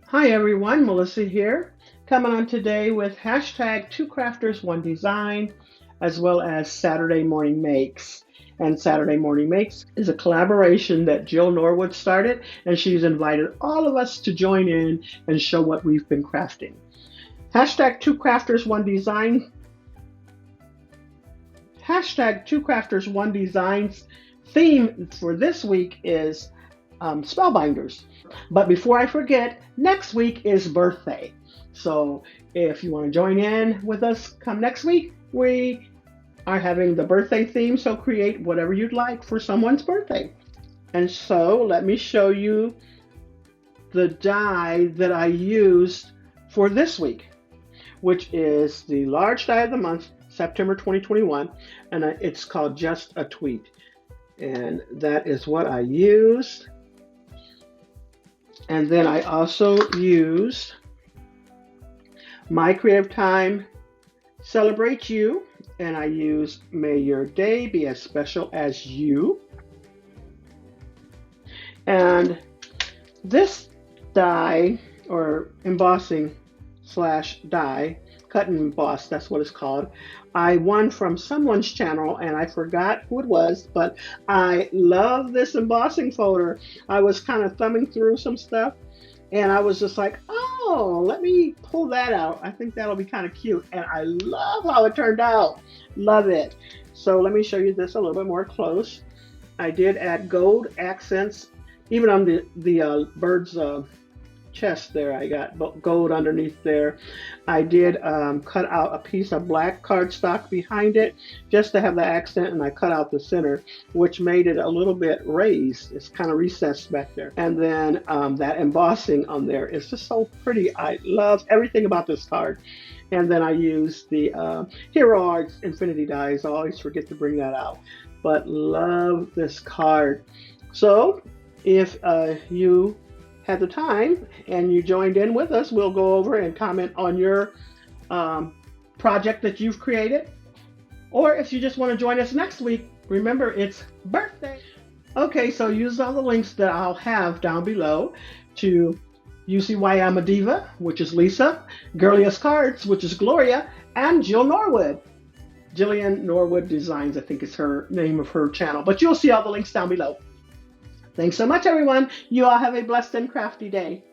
Hi everyone, Melissa here, coming on today with hashtag Two Crafters, One Design, as well as Saturday Morning Makes. And Saturday Morning Makes is a collaboration that Jill Norwood started, and she's invited all of us to join in and show what we've been crafting. Hashtag Two Crafters, One Design. Hashtag Two Crafters, One Design's theme for this week is spellbinders. But before I forget, next week is birthday. So if you want to join in with us come next week, we are having the birthday theme. So create whatever you'd like for someone's birthday. And so let me show you the die that I used for this week, which is the large die of the month, September 2021. And it's called Just a Tweet. And that is what I used. And then I also used My Creative Time Celebrate You, and I used May Your Day Be as Special as You. And this die, or embossing slash die, cut and emboss, that's what it's called, I won from someone's channel and I forgot who it was, but I love this embossing folder. I was kind of thumbing through some stuff and I was just like, oh, let me pull that out. I think that'll be kind of cute. And I love how it turned out. Love it. So let me show you this a little bit more close. I did add gold accents, even on the bird's chest there. I got gold underneath there. I did cut out a piece of black cardstock behind it just to have the accent, and I cut out the center, which made it a little bit raised. It's kind of recessed back there. And then that embossing on there is just so pretty. I love everything about this card. And then I used the Hero Arts Infinity dies. I always forget to bring that out, but love this card. So if you had the time and you joined in with us, we'll go over and comment on your project that you've created. Or if you just want to join us next week, remember it's birthday. Okay, so use all the links that I'll have down below to UCY I'm a Diva, which is Lisa, Girliest Cards, which is Gloria, and Jill Norwood. Jillian Norwood Designs, I think is her name of her channel. But you'll see all the links down below. Thanks so much, everyone. You all have a blessed and crafty day.